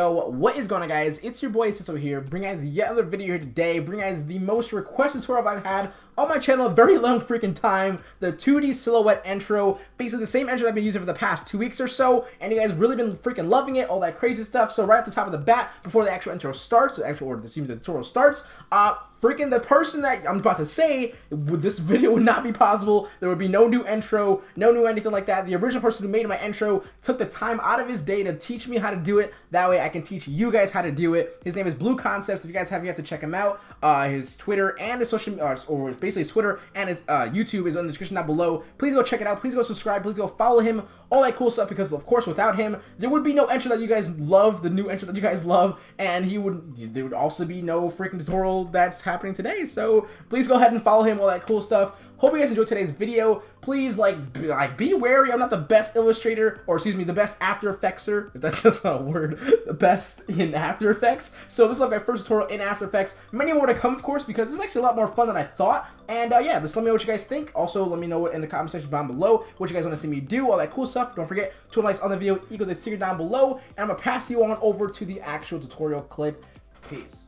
Yo, what is going on, guys? It's your boy Ciso here, bringing guys yet another video here today, bringing guys the most requested tutorial I've had on my channel a very long freaking time, the 2D silhouette intro, basically the same intro I've been using for the past 2 weeks or so, and you guys really been freaking loving it, all that crazy stuff. So right off the top of the bat, before the actual intro starts, the tutorial starts, freaking the person that I'm about to say, this video would not be possible. There would be no new intro, no new anything like that. The original person who made my intro took the time out of his day to teach me how to do it. That way I can teach you guys how to do it. His name is Blue Concepts. If you guys have yet to check him out, his Twitter and his social, or basically his Twitter and his YouTube is in the description down below. Please go check it out. Please go subscribe. Please go follow him. All that cool stuff, because of course without him there would be no intro that you guys love, the new intro that you guys love, and there would also be no freaking tutorial that's happening today. So please go ahead and follow him, all that cool stuff. Hope you guys enjoyed today's video. Please be wary. I'm not the best illustrator, or excuse me, the best After Effectser. That's not a word. The best in After Effects. So this is like my first tutorial in After Effects. Many more to come, of course, because this is actually a lot more fun than I thought. And yeah, just let me know what you guys think. Also, let me know in the comment section down below what you guys want to see me do, all that cool stuff. Don't forget, 2 likes on the video equals a secret down below. And I'm gonna pass you on over to the actual tutorial clip. Peace.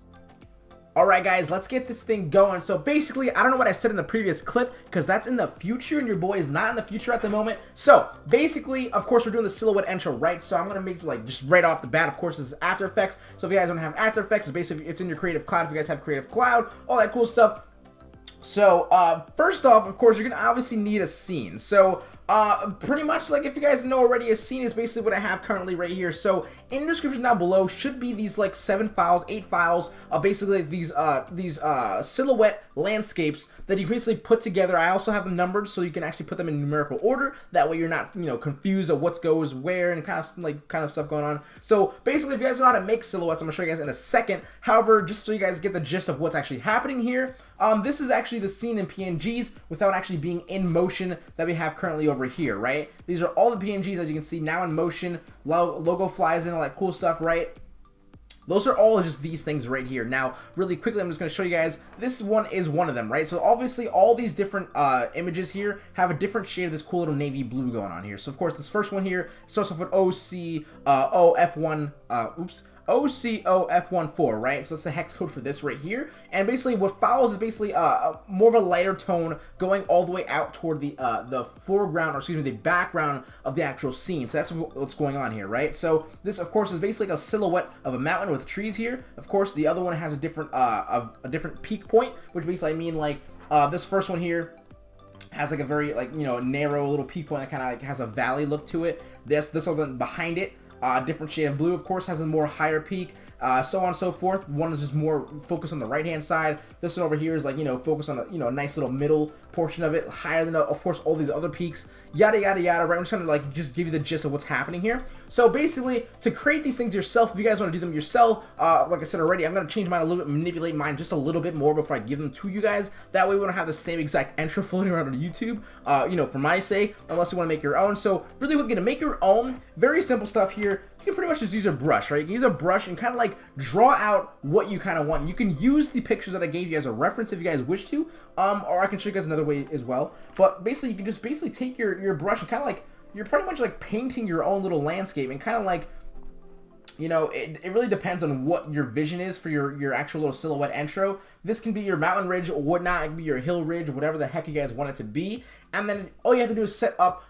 Alright guys, let's get this thing going. So basically, I don't know what I said in the previous clip, because that's in the future and your boy is not in the future at the moment. So basically, of course, we're doing the silhouette intro, right? So I'm going to make just right off the bat, of course, this is After Effects. So if you guys don't have After Effects, it's basically, it's in your Creative Cloud. If you guys have Creative Cloud, all that cool stuff. So first off, of course, you're going to obviously need a scene. So pretty much, like, if you guys know already, a scene is basically what I have currently right here. So in the description down below should be these like 8 files of basically these silhouette landscapes that you basically put together. I also have them numbered so you can actually put them in numerical order. That way you're not, confused of what goes where and kind of stuff going on. So basically, if you guys know how to make silhouettes, I'm gonna show you guys in a second. However, just so you guys get the gist of what's actually happening here, this is actually the scene in PNGs without actually being in motion that we have currently over here, right? These are all the PNGs, as you can see, now in motion. Logo flies in, all that cool stuff, right? Those are all just these things right here. Now, really quickly, I'm just going to show you guys. This one is one of them, right? So obviously, all these different images here have a different shade of this cool little navy blue going on here. So of course, this first one here starts off with OCOF14, right? So that's the hex code for this right here. And basically what follows is basically more of a lighter tone going all the way out toward the foreground, or excuse me, the background of the actual scene. So that's what's going on here, right? So this, of course, is basically like a silhouette of a mountain with trees here. Of course, the other one has a different peak point, which basically I mean, like, this first one here has like a very narrow little peak point that kind of like has a valley look to it. This one behind it, different shade of blue, of course, has a more higher peak, so on and so forth. One is just more focused on the right hand side. This one over here is like, focused on a nice little middle portion of it, higher than of course all these other peaks, yada yada yada, right? I'm just trying to just give you the gist of what's happening here. So basically, to create these things yourself, if you guys want to do them yourself, like I said already, I'm going to change mine a little bit, manipulate mine just a little bit more before I give them to you guys. That way we don't have the same exact intro floating around on YouTube, for my sake, unless you want to make your own. So really, we're going to make your own. Very simple stuff here. You can pretty much just use a brush, right? You can use a brush and kind of like draw out what you kind of want. You can use the pictures that I gave you as a reference if you guys wish to, or I can show you guys another way as well. But basically, you can just take your brush and kind of like, you're pretty much like painting your own little landscape, and kind of like, it really depends on what your vision is for your actual little silhouette intro. This can be your mountain ridge or whatnot. It can be your hill ridge or whatever the heck you guys want it to be. And then all you have to do is set up,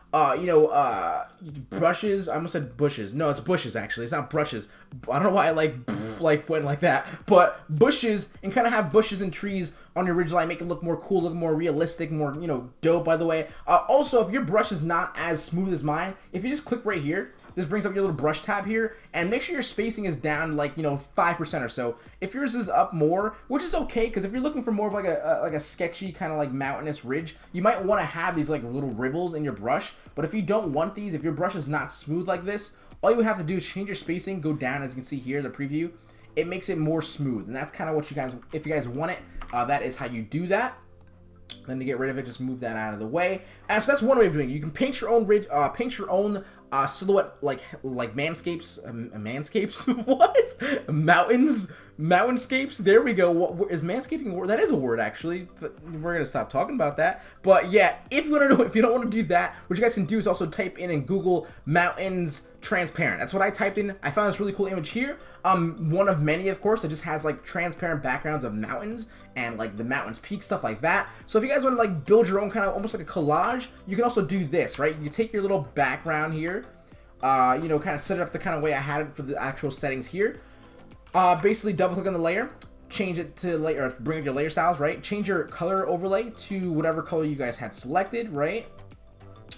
brushes. I almost said bushes. No, it's bushes, actually. It's not brushes. I don't know why I went like that. But bushes, and kind of have bushes and trees on your ridge line. Make it look more cool, look more realistic, more, dope, by the way. Also, if your brush is not as smooth as mine, if you just click right here, this brings up your little brush tab here, and make sure your spacing is down like 5% or so. If yours is up more, which is okay, because if you're looking for more of like a sketchy kind of like mountainous ridge, you might want to have these like little ribbles in your brush. But if you don't want these, if your brush is not smooth like this, all you would have to do is change your spacing, go down, as you can see here in the preview. It makes it more smooth, and that's kind of what you guys, if you guys want it, that is how you do that. Then to get rid of it, just move that out of the way. And so that's one way of doing it. You can paint your own silhouette like manscapes what mountainscapes. There we go. What is manscaping a word? That is a word, actually. We're gonna stop talking about that. But yeah, if you don't want to do that, what you guys can do is also type in Google mountains transparent. That's what I typed in. I found this really cool image here. One of many, of course, that just has like transparent backgrounds of mountains and like the mountains peak, stuff like that. So if you guys want to like build your own kind of almost like a collage, you can also do this, right? You take your little background here, you know, kind of set it up the kind of way I had it for the actual settings here. Basically double click on the layer, change it to layer, or bring up your layer styles, right? Change your color overlay to whatever color you guys had selected, right?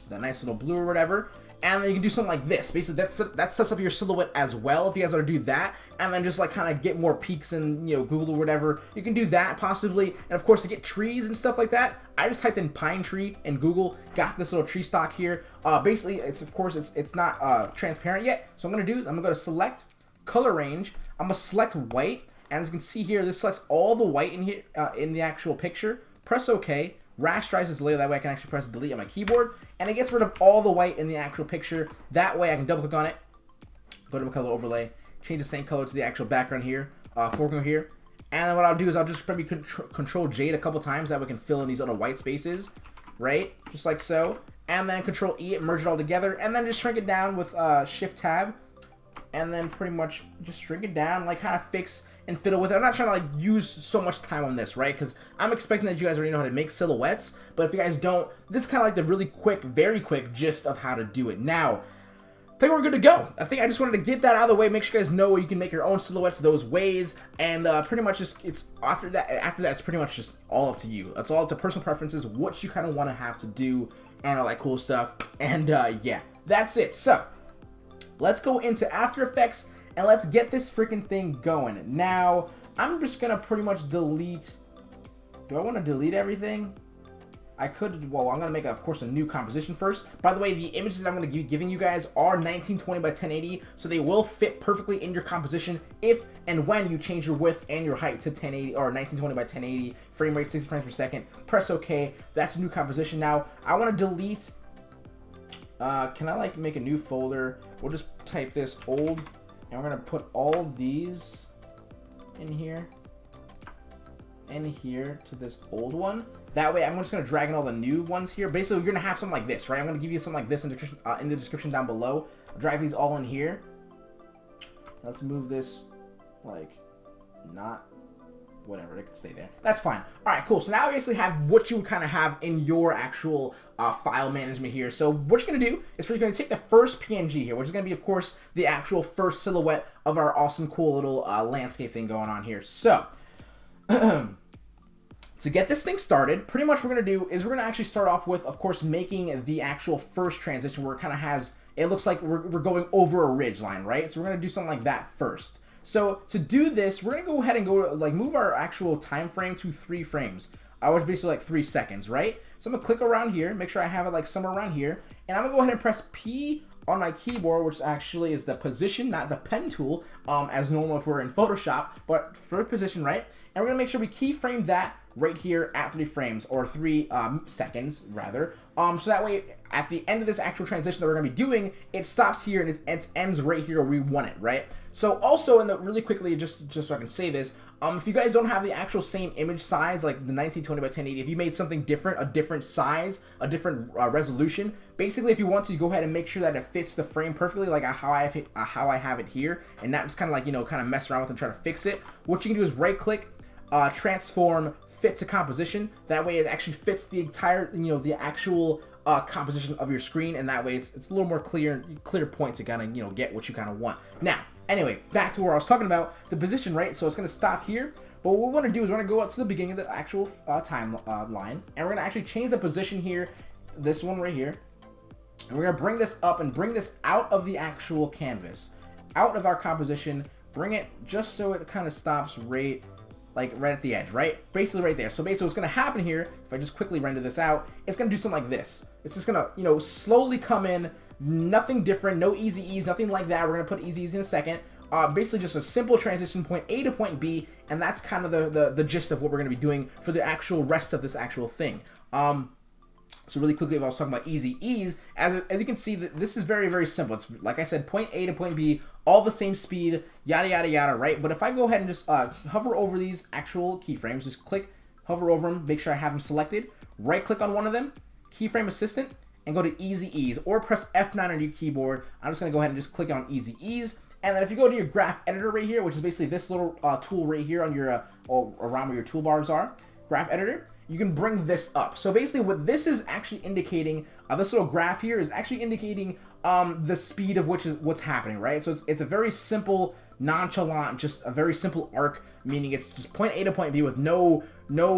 That nice little blue or whatever. And then you can do something like this. Basically, that sets up your silhouette as well if you guys want to do that. And then just like kind of get more peaks in, you know, Google or whatever. You can do that possibly. And of course, to get trees and stuff like that, I just typed in pine tree in Google, got this little tree stock here. Basically, it's not transparent yet. So I'm gonna go to select color range. I'm gonna select white, and as you can see here, this selects all the white in here in the actual picture. Press OK. Rasterize this layer, that way I can actually press delete on my keyboard, and it gets rid of all the white in the actual picture. That way I can double click on it, go to my color overlay, change the same color to the actual background here, foreground here, and then what I'll do is I'll just probably control J a couple times, that way we can fill in these little white spaces, right? Just like so, and then control E it, merge it all together, and then just shrink it down with shift tab, and then pretty much just shrink it down, like kind of fix and fiddle with it. I'm not trying to like use so much time on this, right? Because I'm expecting that you guys already know how to make silhouettes, but if you guys don't, this is kind of like the really quick, very quick gist of how to do it. Now, I think we're good to go. I think I just wanted to get that out of the way, make sure you guys know you can make your own silhouettes those ways, and pretty much just, it's after that it's pretty much just all up to you. It's all up to personal preferences, what you kind of want to have to do, and all that cool stuff. And yeah, that's it. So let's go into After Effects and let's get this freaking thing going. Now, I'm just gonna pretty much delete. Do I want to delete everything? I could. Well, I'm gonna make, of course, a new composition first. By the way, the images that I'm gonna be giving you guys are 1920 by 1080, so they will fit perfectly in your composition if and when you change your width and your height to 1080 or 1920 by 1080, frame rate 60 frames per second. Press OK. That's a new composition. Now, I want to delete. Can I like make a new folder? We'll just type this old. And we're going to put all these in here and here to this old one. That way, I'm just going to drag in all the new ones here. Basically, you're going to have something like this, right? I'm going to give you something like this in the description down below. I'll drag these all in here. Let's move this, like, not whatever, they can stay there. That's fine. All right, cool. So now we basically have what you would kind of have in your actual file management here. So what you're going to do is we're going to take the first PNG here, which is going to be, of course, the actual first silhouette of our awesome, cool little landscape thing going on here. So to get this thing started, pretty much what we're going to do is we're going to actually start off with, of course, making the actual first transition where it kind of has, it looks like we're going over a ridge line, right? So we're going to do something like that first. So to do this, we're gonna go ahead and like move our actual time frame to 3 frames, which is basically like 3 seconds, right? So I'm gonna click around here, make sure I have it like somewhere around here, and I'm gonna go ahead and press P on my keyboard, which actually is the position, not the pen tool, as normal if we're in Photoshop, but for position, right? And we're gonna make sure we keyframe that right here at 3 frames, or 3 seconds rather. So that way, at the end of this actual transition that we're gonna be doing, it stops here and it ends right here where we want it, right? So also, really quickly, just so I can say this, if you guys don't have the actual same image size, like the 1920 by 1080, if you made something different, a different size, a different resolution, basically, if you want to, go ahead and make sure that it fits the frame perfectly, like how I have it here, and not just kind of like, you know, kind of mess around with and try to fix it. What you can do is right-click, transform, fit to composition. That way, it actually fits the entire, you know, the actual composition of your screen, and that way, it's a little more clear point to kind of, you know, get what you kind of want. Now, anyway, back to where I was talking about the position, right? So it's going to stop here. But what we want to do is we're going to go up to the beginning of the actual timeline, and we're going to actually change the position here, this one right here. And we're going to bring this up and bring this out of the actual canvas, out of our composition, bring it just so it kind of stops right at the edge, right? Basically right there. So basically what's going to happen here, if I just quickly render this out, it's going to do something like this. It's just going to, you know, slowly come in, nothing different, no easy ease, nothing like that. We're going to put easy ease in a second. Basically just a simple transition point A to point B, and that's kind of the gist of what we're going to be doing for the actual rest of this actual thing. So really quickly, if I was talking about easy ease, as you can see, this is very, very simple. It's like I said, point A to point B, all the same speed, yada, yada, yada, right? But if I go ahead and just hover over these actual keyframes, just click, hover over them, make sure I have them selected, right click on one of them, keyframe assistant, and go to easy ease, or press F9 on your keyboard. I'm just gonna go ahead and just click on easy ease. And then if you go to your graph editor right here, which is basically this little tool right here on your, around where your toolbars are, graph editor, you can bring this up. So basically what this is actually indicating, this little graph here is actually indicating the speed of which is what's happening, right? So it's a very simple, nonchalant, just a very simple arc, meaning it's just point A to point B with no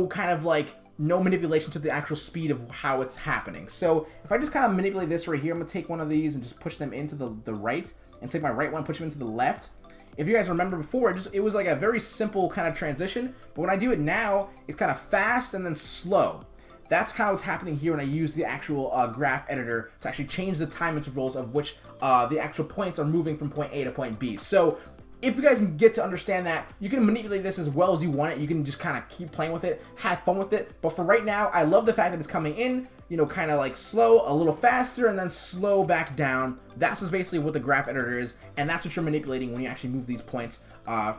kind of like, no manipulation to the actual speed of how it's happening. So if I just kind of manipulate this right here, I'm gonna take one of these and just push them into the right, and take my right one, push them into the left. If you guys remember before, it was like a very simple kind of transition, but when I do it now, it's kind of fast and then slow. That's kind of what's happening here when I use the actual graph editor to actually change the time intervals of which the actual points are moving from point A to point B. So if you guys can get to understand that, you can manipulate this as well as you want it. You can just kind of keep playing with it, have fun with it. But for right now, I love the fact that it's coming in, you know, kind of like slow, a little faster, and then slow back down. That's just basically what the graph editor is, and that's what you're manipulating when you actually move these points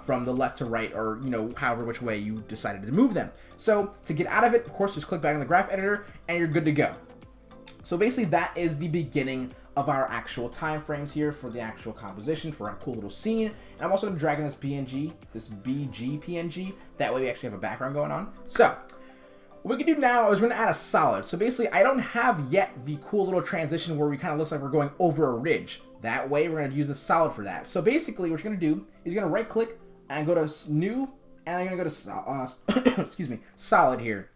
from the left to right, or, you know, however which way you decided to move them. So to get out of it, of course, just click back on the graph editor, and you're good to go. So basically, that is the beginning of our actual time frames here for the actual composition for our cool little scene. And I'm also going to drag in this PNG, this BG PNG. That way we actually have a background going on. So what we can do now is we're going to add a solid. So basically, I don't have yet the cool little transition where we kind of looks like we're going over a ridge. That way we're going to use a solid for that. So basically what you're going to do is you're going to right click and go to new, and you're going to go to excuse me, solid here.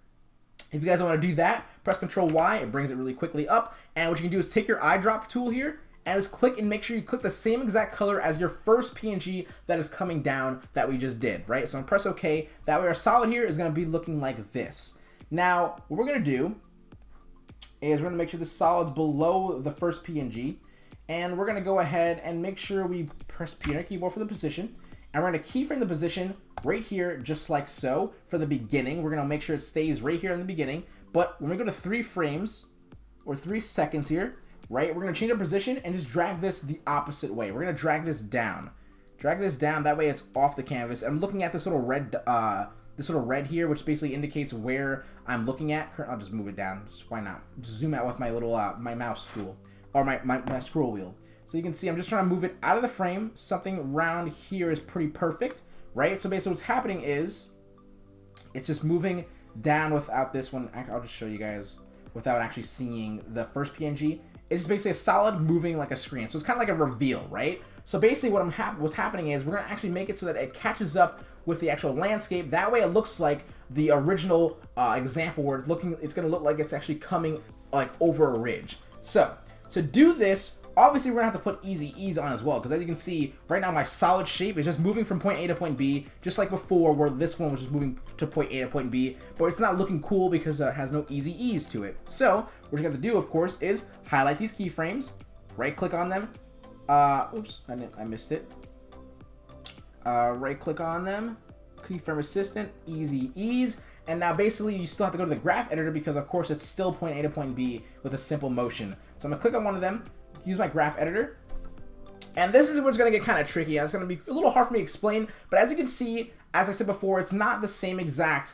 If you guys don't want to do that, press Control Y, it brings it really quickly up. And what you can do is take your eyedrop tool here and just click and make sure you click the same exact color as your first PNG that is coming down that we just did, right? So I'm gonna press OK. That way our solid here is gonna be looking like this. Now, what we're gonna do is we're gonna make sure the solid's below the first PNG, and we're gonna go ahead and make sure we press P on our keyboard for the position, and we're gonna keyframe the position right here, just like so, for the beginning. We're gonna make sure it stays right here in the beginning, but when we go to 3 frames, or 3 seconds here, right, we're gonna change our position and just drag this the opposite way. We're gonna drag this down. Drag this down, that way it's off the canvas. I'm looking at this little red here, which basically indicates where I'm looking at. I'll just move it down, just why not? Just zoom out with my little, my mouse tool, or my scroll wheel. So you can see I'm just trying to move it out of the frame. Something around here is pretty perfect, right? So basically what's happening is, it's just moving down without this one. I'll just show you guys without actually seeing the first PNG. It's just basically a solid moving like a screen. So it's kind of like a reveal, right? So basically what's happening is we're gonna actually make it so that it catches up with the actual landscape. That way it looks like the original example where it's gonna look like it's actually coming like over a ridge. So to do this, obviously we're gonna have to put easy ease on as well, because as you can see right now my solid shape is just moving from point A to point B, just like before where this one was just moving to point A to point B, but it's not looking cool because it has no easy ease to it. So what we're gonna have to do, of course, is highlight these keyframes, right click on them, oops, I missed it, right click on them, keyframe assistant, easy ease, and now basically you still have to go to the graph editor because of course it's still point A to point B with a simple motion. So I'm gonna click on one of them, use my graph editor, and this is where it's going to get kind of tricky. It's going to be a little hard for me to explain, but as you can see, as I said before, it's not the same exact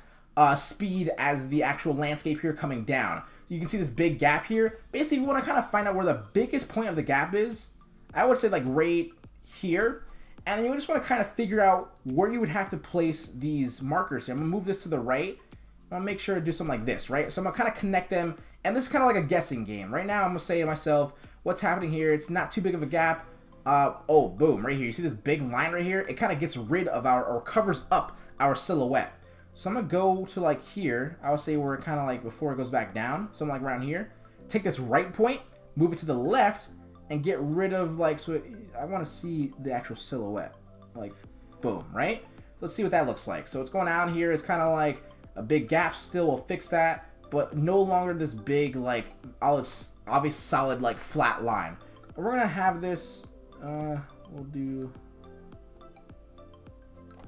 speed as the actual landscape here coming down. You can see this big gap here. Basically, if you want to kind of find out where the biggest point of the gap is, I would say like right here, and then you just want to kind of figure out where you would have to place these markers here. I'm going to move this to the right. I'm going to make sure to do something like this, right? So I'm going to kind of connect them, and this is kind of like a guessing game. Right now, I'm going to say to myself, what's happening here? It's not too big of a gap. Oh, boom, right here. You see this big line right here? It kind of gets rid of or covers up our silhouette. So I'm going to go to like here. I would say we're kind of like before it goes back down. Something like around here. Take this right point, move it to the left, and get rid of like, so I want to see the actual silhouette. Like, boom, right? So let's see what that looks like. So it's going out here. It's kind of like a big gap still. We'll fix that. But no longer this big, like, obvious solid, like, flat line. We're going to have this, we'll do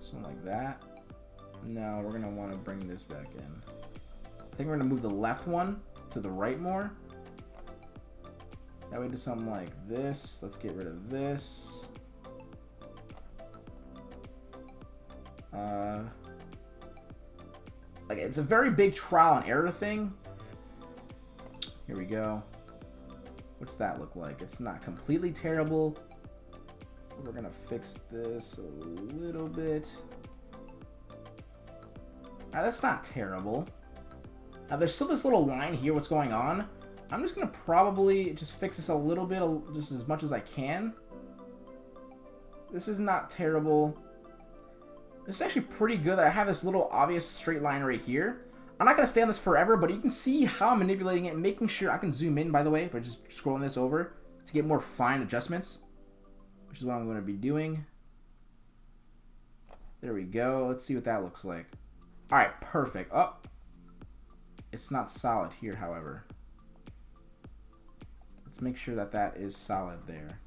something like that. No, we're going to want to bring this back in. I think we're going to move the left one to the right more. That way do something like this. Let's get rid of this. Like, it's a very big trial and error thing. Here we go. What's that look like? It's not completely terrible. We're gonna fix this a little bit. That's not terrible. Now there's still this little line here. What's going on? I'm just gonna probably just fix this a little bit, just as much as I can. This is not terrible. This is actually pretty good. I have this little obvious straight line right here. I'm not gonna stay on this forever, but you can see how I'm manipulating it, making sure I can zoom in, by the way, by just scrolling this over to get more fine adjustments, which is what I'm gonna be doing. There we go. Let's see what that looks like. All right, perfect. Oh, it's not solid here, however. Let's make sure that that is solid there.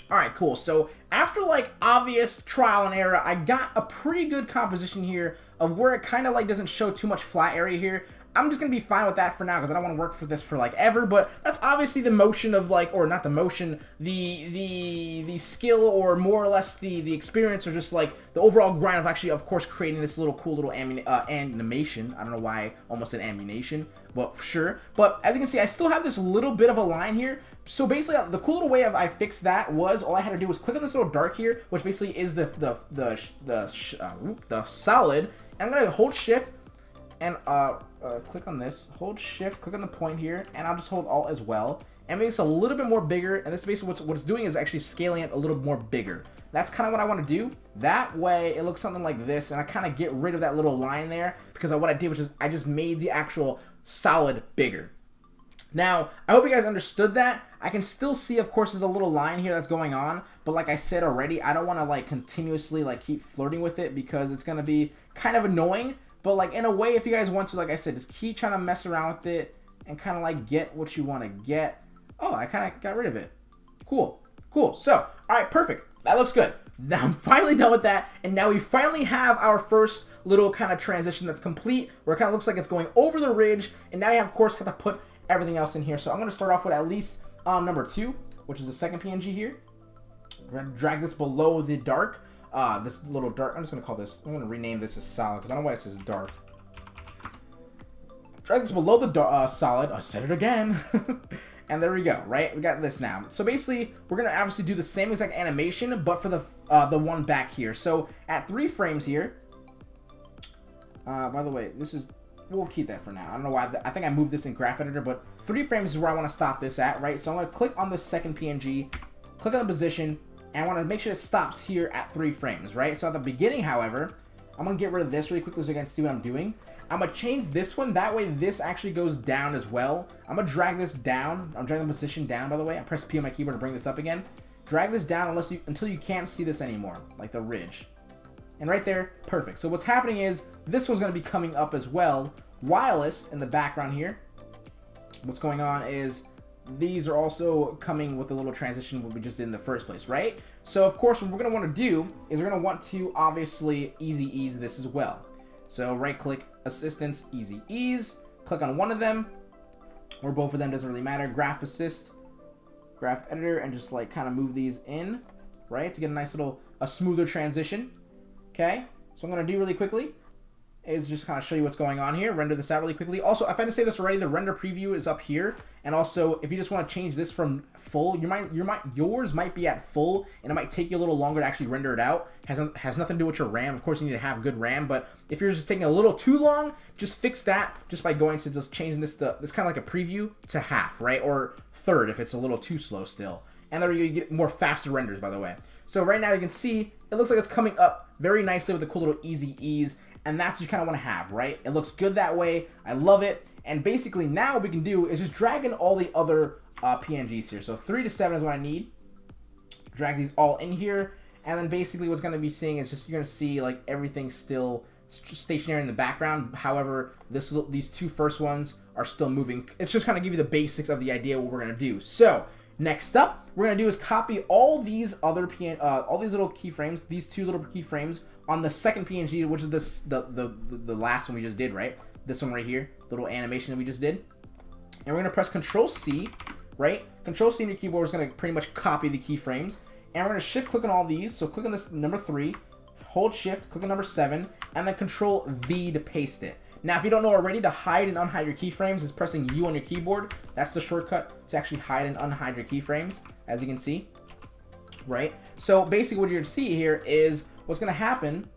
All right, cool. So after like obvious trial and error, I got a pretty good composition here of where it kind of like doesn't show too much flat area here. I'm just gonna be fine with that for now because I don't want to work for this for like ever. But that's obviously the motion of like, or not the motion, the skill, or more or less the experience, or just like the overall grind of actually, of course, creating this little cool little animation. I don't know why I almost said ammunition, but for sure. But as you can see, I still have this little bit of a line here. So basically, the cool little way I fixed that was all I had to do was click on this little dark here, which basically is the solid. And I'm gonna hold Shift and click on this, hold Shift, click on the point here, and I'll just hold Alt as well, and make this a little bit more bigger. And this basically what it's doing is actually scaling it a little more bigger. That's kind of what I want to do. That way it looks something like this, and I kind of get rid of that little line there because what I did was I just made the actual solid bigger. Now, I hope you guys understood that. I can still see, of course, there's a little line here that's going on, but like I said already, I don't want to like continuously like keep flirting with it because it's going to be kind of annoying. But like in a way, if you guys want to, like I said, just keep trying to mess around with it and kind of like get what you want to get. Oh, I kind of got rid of it. Cool. Cool. So, all right, perfect. That looks good. Now I'm finally done with that, and now we finally have our first little kind of transition that's complete, where it kind of looks like it's going over the ridge, and now you, of course, have to put everything else in here. So I'm going to start off with at least number 2, which is the second PNG here. We're going to drag this below the dark. This little dark, I'm just going to call this, I'm going to rename this as solid, because I don't know why it says dark. Drag this below the solid. I said it again. And there we go, right? We got this now. So basically, we're going to obviously do the same exact animation, but for the one back here. So at 3 frames here, by the way, this is, we'll keep that for now. I don't know why, I think I moved this in Graph Editor, but 3 frames is where I want to stop this at, right? So I'm going to click on the second PNG, click on the position, and I want to make sure it stops here at 3 frames, right? So at the beginning, however, I'm going to get rid of this really quickly so you can see what I'm doing. I'm going to change this one. That way, this actually goes down as well. I'm going to drag this down. I'm dragging the position down, by the way. I press P on my keyboard to bring this up again. Drag this down until you can't see this anymore, like the ridge. And right there, perfect. So what's happening is this one's going to be coming up as well. Wireless in the background here. What's going on is these are also coming with a little transition what we just did in the first place, right? So of course, what we're going to want to do is we're going to want to obviously easy ease this as well. So right click, assistance, easy ease, click on one of them, or both of them, doesn't really matter. Graph assist, graph editor, and just like kind of move these in, right? To get a nice little, a smoother transition. Okay, so I'm going to do really quickly. is just kind of show you what's going on here. Render this out really quickly. Also, if I didn't say this already, the render preview is up here. And also, if you just want to change this from full, yours might be at full, and it might take you a little longer to actually render it out. Has nothing to do with your RAM. Of course, you need to have good RAM, but if you're just taking a little too long, just fix that just by going to just changing this to this kind of like a preview to half, right? Or third if it's a little too slow still. And there you get more faster renders, by the way. So right now you can see it looks like it's coming up very nicely with a cool little easy ease. And that's what you kind of want to have, right? It looks good that way. I love it. And basically now what we can do is just drag in all the other PNGs here. So 3 to 7 is what I need. Drag these all in here. And then basically what's going to be seeing is just you're going to see like everything still stationary in the background. However, these two first ones are still moving. It's just kind of give you the basics of the idea of what we're going to do. So next up, we're going to do is copy all these other all these little keyframes, these two little keyframes on the second PNG, which is the last one we just did, right? This one right here, little animation that we just did. And we're going to press Control C, right? Control C on your keyboard is going to pretty much copy the keyframes. And we're going to shift click on all these. So click on this number 3, hold shift, click on number 7, and then Control V to paste it. Now, if you don't know already, to hide and unhide your keyframes is pressing U on your keyboard. That's the shortcut to actually hide and unhide your keyframes, as you can see, right? So basically what you're going to see here is what's going to happen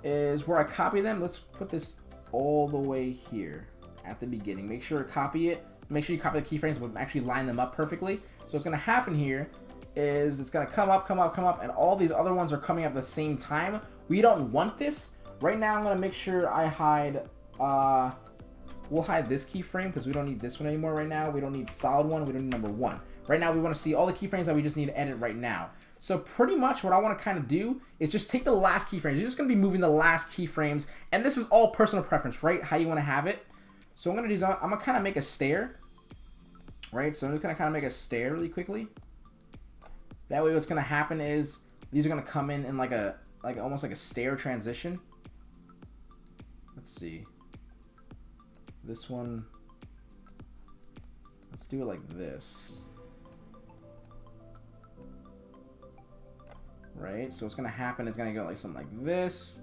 is where I copy them. Let's put this all the way here at the beginning. Make sure to copy it. Make sure you copy the keyframes, but actually line them up perfectly. So what's going to happen here is it's going to come up, and all these other ones are coming up at the same time. We don't want this. Right now, I'm going to make sure I hide, we'll hide this keyframe because we don't need this one anymore right now. We don't need solid one. We don't need number 1. Right now, we want to see all the keyframes that we just need to edit right now. So pretty much what I want to kind of do is just take the last keyframes. You're just going to be moving the last keyframes, and this is all personal preference, right? How you want to have it. So I'm going to do, I'm going to kind of make a stair, right? So I'm just going to kind of make a stair really quickly. That way what's going to happen is these are going to come in like a, almost like a stair transition. Let's see. This one, let's do it like this. Right? So what's going to happen is going to go like something like this.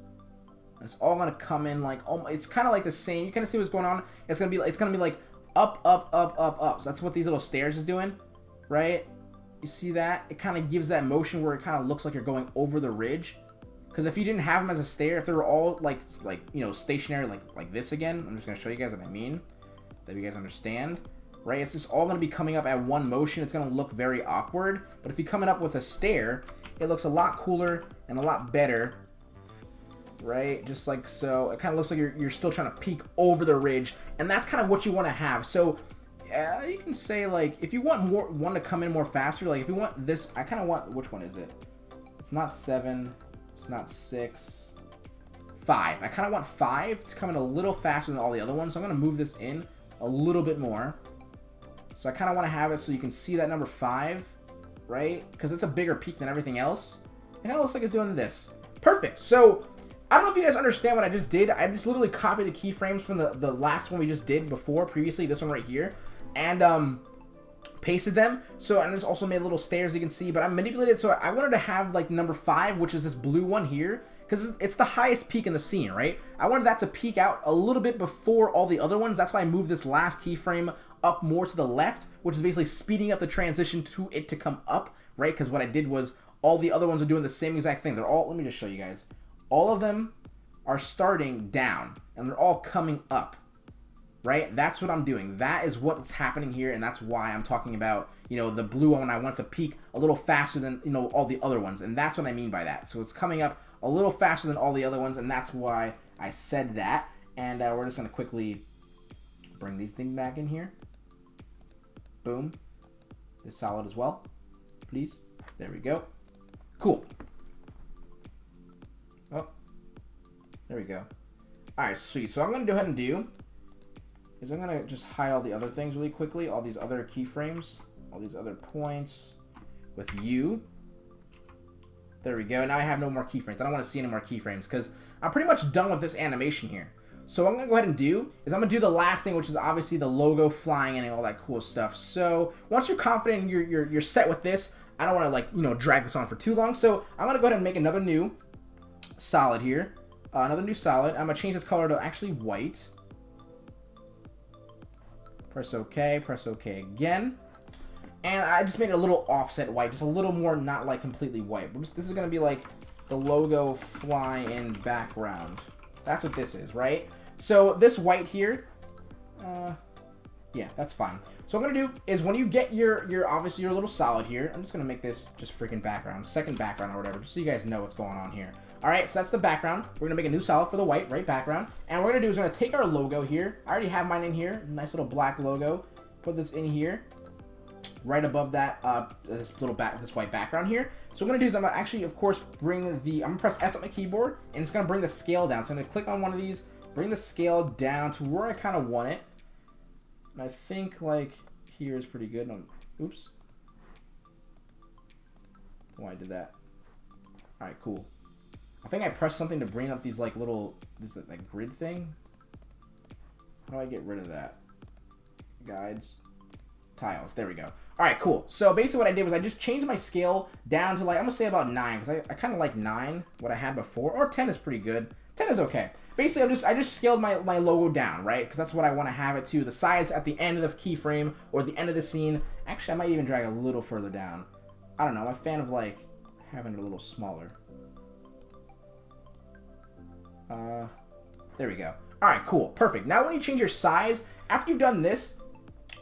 And it's all going to come in like, it's kind of like the same. You kind of see what's going on. It's going to be like up, up, up, up, up. So that's what these little stairs is doing, right? You see that? It kind of gives that motion where it kind of looks like you're going over the ridge. Because if you didn't have them as a stair, if they were all like you know, stationary like this again, I'm just going to show you guys what I mean, that you guys understand, right? It's just all going to be coming up at one motion. It's going to look very awkward. But if you come it up with a stair, it looks a lot cooler and a lot better, right? Just like so. It kind of looks like you're still trying to peek over the ridge, and that's kind of what you want to have. So you can say like if you want one to come in more faster, like if you want this, I kind of want, which one is it? It's not 7. It's not 6, 5. I kind of want 5 to come in a little faster than all the other ones. So I'm going to move this in a little bit more. So I kind of want to have it so you can see that number 5, right? Because it's a bigger peak than everything else. It kind of looks like it's doing this. Perfect. So I don't know if you guys understand what I just did. I just literally copied the keyframes from the last one we just did previously, this one right here. And pasted them. So I just also made little stairs you can see, but I manipulated. So I wanted to have like number 5, which is this blue one here, because it's the highest peak in the scene, right? I wanted that to peak out a little bit before all the other ones. That's why I moved this last keyframe up more to the left, which is basically speeding up the transition to it to come up, right? Because what I did was all the other ones are doing the same exact thing. They're all, let me just show you guys. All of them are starting down and they're all coming up. Right? That's what I'm doing. That is what's happening here, and that's why I'm talking about, you know, the blue one I want to peak a little faster than, you know, all the other ones, and that's what I mean by that. So it's coming up a little faster than all the other ones, and that's why I said that. And we're just going to quickly bring these things back in here. Boom. This solid as well, please. There we go. Cool. Oh, there we go. All right, sweet. So I'm going to go ahead and do is I'm going to just hide all the other things really quickly, all these other keyframes, all these other points with U. There we go. Now I have no more keyframes. I don't want to see any more keyframes because I'm pretty much done with this animation here. So what I'm going to go ahead and do is I'm going to do the last thing, which is obviously the logo flying in and all that cool stuff. So once you're confident you're set with this, I don't want to, like, you know, drag this on for too long. So I'm going to go ahead and make another new solid here. Another new solid. I'm going to change this color to actually white. Press OK. Press OK again. And I just made it a little offset white. Just a little more, not like completely white. This is going to be like the logo fly in background. That's what this is, right? So this white here, yeah, that's fine. So what I'm going to do is when you get your obviously your little solid here, I'm just going to make this just freaking background, second background or whatever, just so you guys know what's going on here. All right, so that's the background. We're going to make a new solid for the white, right background. And what we're going to do is we're going to take our logo here. I already have mine in here, nice little black logo. Put this in here, right above that, this white background here. So what I'm going to do is I'm going to actually, of course, I'm going to press S on my keyboard, and it's going to bring the scale down. So I'm going to click on one of these, bring the scale down to where I kind of want it. And I think, like, here is pretty good. Oops. Why I did that. All right, cool. I think I pressed something to bring up these, like, this like, grid thing. How do I get rid of that? Guides. Tiles. There we go. All right, cool. So basically what I did was I just changed my scale down to, like, I'm going to say about 9, because I kind of like 9, what I had before. Or 10 is pretty good. 10 is okay. Basically, I just scaled my logo down, right? Because that's what I want to have it to. The size at the end of the keyframe or the end of the scene. Actually, I might even drag it a little further down. I don't know. I'm a fan of, like, having it a little smaller. There we go. All right, cool. Perfect. Now when you change your size, after you've done this,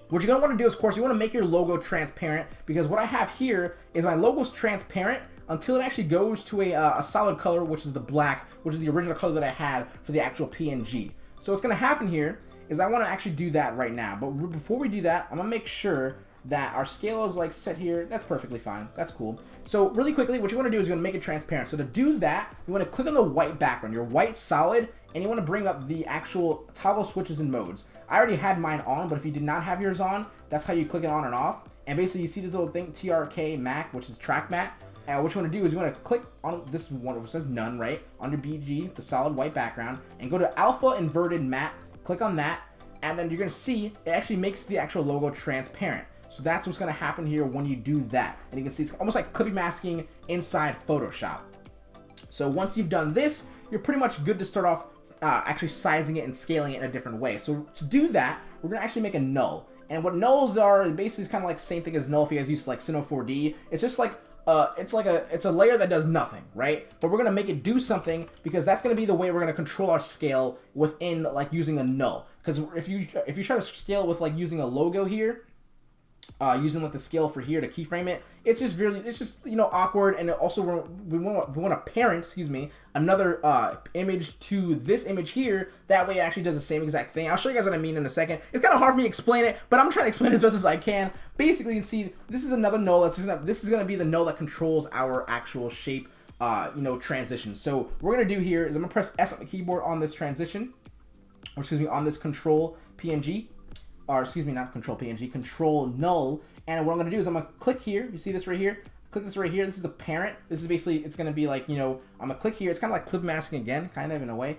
what you're going to want to do is, of course, you want to make your logo transparent, because what I have here is my logo's transparent until it actually goes to a solid color, which is the black, which is the original color that I had for the actual PNG. So what's going to happen here is I want to actually do that right now. But before we do that, I'm going to make sure that our scale is like set here. That's perfectly fine. That's cool. So really quickly, what you want to do is you want to make it transparent. So to do that, you want to click on the white background, your white solid, and you want to bring up the actual toggle switches and modes. I already had mine on, but if you did not have yours on, that's how you click it on and off. And basically you see this little thing, TRK Mac, which is track matte. What you want to do is you want to click on this one, which says none, right? Under BG, the solid white background, and go to alpha inverted matte, click on that, and then you're going to see it actually makes the actual logo transparent. So that's what's going to happen here when you do that. And you can see it's almost like clipping masking inside Photoshop. So once you've done this, you're pretty much good to start off actually sizing it and scaling it in a different way. So to do that, we're going to actually make a null. And what nulls are, basically is kind of like the same thing as null if you guys use like Cine 4D. It's just like it's a layer that does nothing, right? But we're gonna make it do something, because that's gonna be the way we're gonna control our scale within, like, using a null. Because if you try to scale with, like, using a logo here, using, like, the scale for here to keyframe it, it's just you know, awkward. And also we want to parent, excuse me, another image to this image here. That way it actually does the same exact thing. I'll show you guys what I mean in a second. It's kind of hard for me to explain it, but I'm trying to explain it as best as I can. Basically, you see this is another null. This is gonna be the null that controls our actual shape, you know, transition. So what we're gonna do here is I'm gonna press S on the keyboard on this transition, or excuse me, on this control PNG. Or excuse me, not control PNG, control null. And what I'm gonna do is I'm gonna click here. You see this right here? Click this right here. This is a parent. This is basically, it's gonna be like, you know, I'm gonna click here. It's kind of like clip masking again, kind of in a way.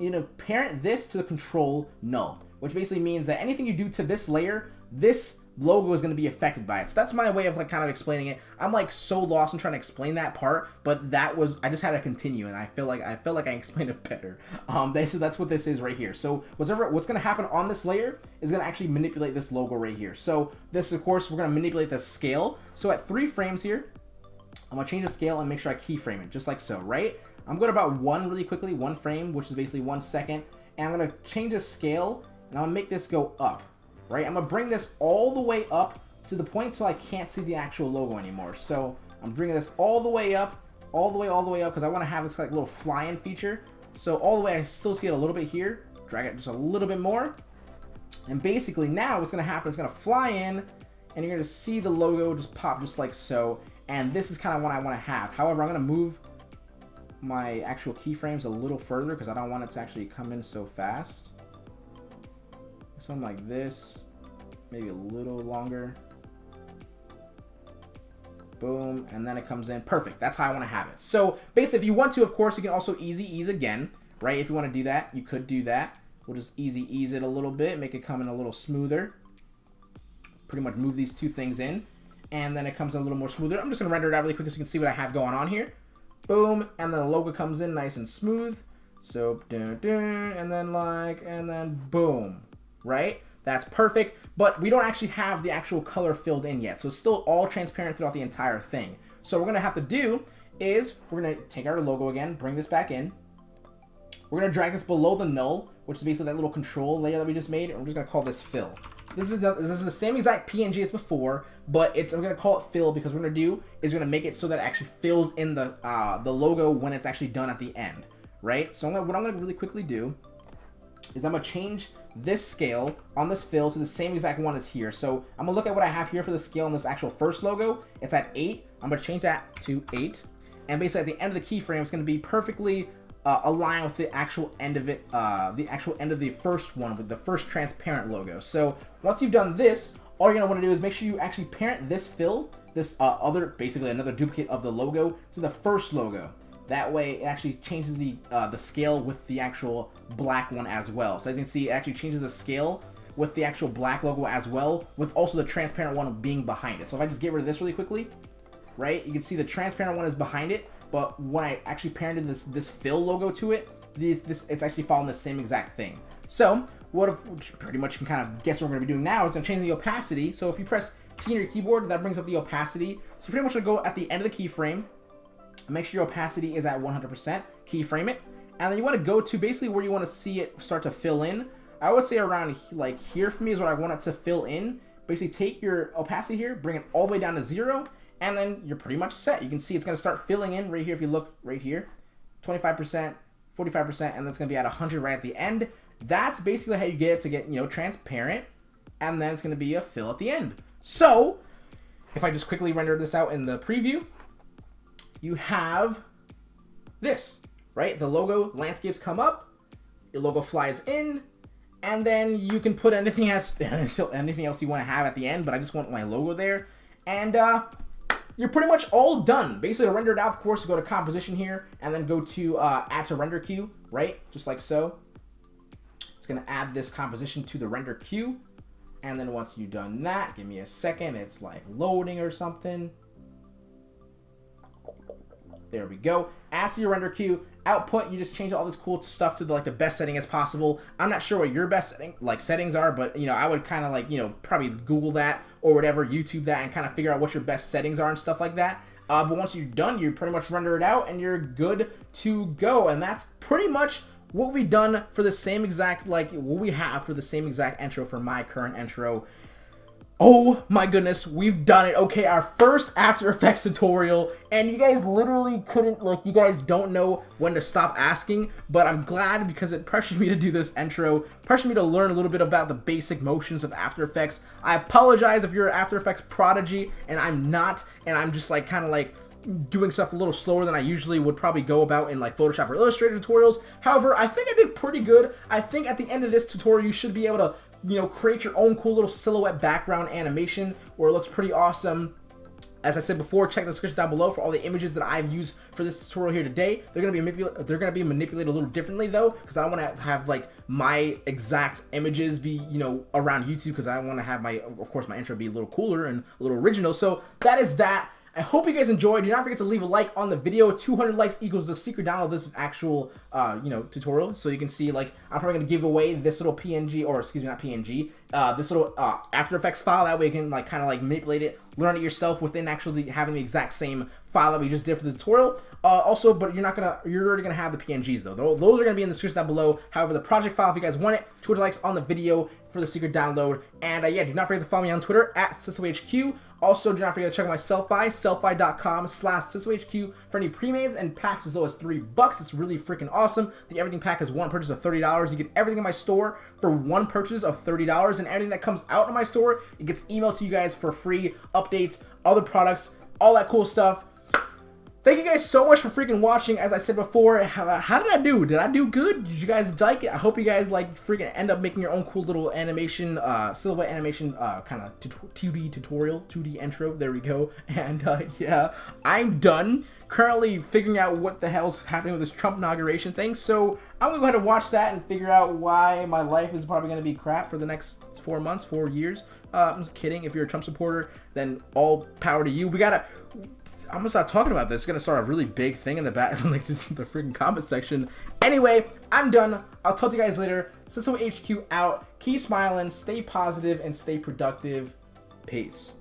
You know, parent this to the control null, which basically means that anything you do to this layer, this logo is going to be affected by it. So that's my way of, like, kind of explaining it. I'm, like, so lost in trying to explain that part, but that was, I just had to continue, and I felt like I explained it better. So that's what this is right here. So what's going to happen on this layer is going to actually manipulate this logo right here. So this, of course, we're going to manipulate the scale. So at 3 frames here, I'm going to change the scale and make sure I keyframe it, just like so, right? I'm going to about 1 really quickly, 1 frame, which is basically 1 second, and I'm going to change the scale, and I'm going to make this go up. Right, I'm gonna bring this all the way up to the point till I can't see the actual logo anymore. So I'm bringing this all the way up, all the way up, because I want to have this, like, little fly-in feature. So all the way, I still see it a little bit here. Drag it just a little bit more, and basically now what's gonna happen? It's gonna fly in, and you're gonna see the logo just pop just like so. And this is kind of what I want to have. However, I'm gonna move my actual keyframes a little further because I don't want it to actually come in so fast. Something like this, maybe a little longer. Boom, and then it comes in. Perfect, that's how I want to have it. So basically, if you want to, of course, you can also ease again, right? If you want to do that, you could do that. We'll just ease it a little bit, make it come in a little smoother. Pretty much move these 2 things in, and then it comes in a little more smoother. I'm just gonna render it out really quick so you can see what I have going on here. Boom, and then the logo comes in nice and smooth. So, dun, dun, and then boom, right? That's perfect, but we don't actually have the actual color filled in yet. So it's still all transparent throughout the entire thing. So what we're gonna have to do is we're gonna take our logo again, bring this back in. We're gonna drag this below the null, which is basically that little control layer that we just made, and we're just gonna call this fill. This is the same exact PNG as before, but I'm gonna call it fill because what we're gonna do is we're gonna make it so that it actually fills in the logo when it's actually done at the end, right? So what I'm gonna really quickly do is I'm gonna change this scale on this fill to the same exact one as here. So I'm gonna look at what I have here for the scale on this actual first logo. It's at 8. I'm gonna change that to 8, and basically at the end of the keyframe, it's gonna be perfectly align with the actual end of it, the actual end of the first one with the first transparent logo. So once you've done this, all you're gonna want to do is make sure you actually parent this fill, this basically another duplicate of the logo, to the first logo. That way it actually changes the scale with the actual black one as well. So as you can see, it actually changes the scale with the actual black logo as well, with also the transparent one being behind it. So if I just get rid of this really quickly, right, you can see the transparent one is behind it, but when I actually parented this fill logo to it, it's actually following the same exact thing. So what pretty much can kind of guess what we're going to be doing now is going to change the opacity. So if you press T on your keyboard, that brings up the opacity. So pretty much going to go at the end of the keyframe, make sure your opacity is at 100%, keyframe it, and then you want to go to basically where you want to see it start to fill in. I would say around like here for me is what I want it to fill in. Basically take your opacity here, bring it all the way down to 0, and then you're pretty much set. You can see it's going to start filling in right here. If you look right here, 25%, 45%, and that's going to be at 100 right at the end. That's basically how you get it to get, transparent, and then it's going to be a fill at the end. So if I just quickly render this out in the preview, you have this, right? The logo landscapes come up, your logo flies in, and then you can put anything else you want to have at the end, but I just want my logo there, and you're pretty much all done. Basically, to render it out, of course, go to composition here, and then go to add to render queue, right? Just like so. It's gonna add this composition to the render queue, and then once you've done that, give me a second, it's like loading or something. There we go. Add to your render queue. Output, you just change all this cool stuff to the best setting as possible. I'm not sure what your best settings are, but I would kind of probably Google that or whatever, YouTube that, and kind of figure out what your best settings are and stuff like that. But once you're done, you pretty much render it out and you're good to go. And that's pretty much what we've done for the same exact what we have for the same exact intro for my current intro. Oh my goodness, we've done it. Okay, our first After Effects tutorial, and you guys literally couldn't, you guys don't know when to stop asking, but I'm glad because it pressured me to do this intro, pressured me to learn a little bit about the basic motions of After Effects. I apologize if you're an After Effects prodigy, and I'm not, and I'm just doing stuff a little slower than I usually would probably go about in Photoshop or Illustrator tutorials. However, I think I did pretty good. I think at the end of this tutorial, you should be able to create your own cool little silhouette background animation where it looks pretty awesome. As I said before, check the description down below for all the images that I've used for this tutorial here today. They're gonna be manipulated a little differently though, because I don't want to have my exact images be around YouTube, because I want to have of course my intro be a little cooler and a little original. So that is that. I hope you guys enjoyed. Do not forget to leave a like on the video. 200 likes equals the secret download of this actual, tutorial. So you can see, I'm probably going to give away this little PNG, or excuse me, not PNG, this little After Effects file. That way you can, kind of manipulate it, learn it yourself within actually having the exact same file that we just did for the tutorial. Also, but you're already going to have the PNGs, though. Those are going to be in the description down below. However, the project file, if you guys want it, 200 likes on the video for the secret download. And yeah, do not forget to follow me on Twitter at CicilHQ. Also, do not forget to check out my Sellfy, sellfy.com/CicilHQ for any pre-mades and packs as low as $3. It's really freaking awesome. The Everything Pack is one purchase of $30. You get everything in my store for one purchase of $30, and everything that comes out of my store, it gets emailed to you guys for free, updates, other products, all that cool stuff. Thank you guys so much for freaking watching. As I said before, how did I do? Did I do good? Did you guys like it? I hope you guys freaking end up making your own cool little animation, silhouette animation, kind of 2D tutorial, 2D intro. There we go. And yeah, I'm done. currently figuring out what the hell's happening with this Trump inauguration thing. So I'm gonna go ahead and watch that and figure out why my life is probably gonna be crap for the next 4 months, 4 years. I'm just kidding. If you're a Trump supporter, then all power to you. I'm gonna start talking about this. It's gonna start a really big thing in the back, like the freaking comment section. Anyway, I'm done. I'll talk to you guys later. Cicero HQ out. Keep smiling, stay positive, and stay productive. Peace.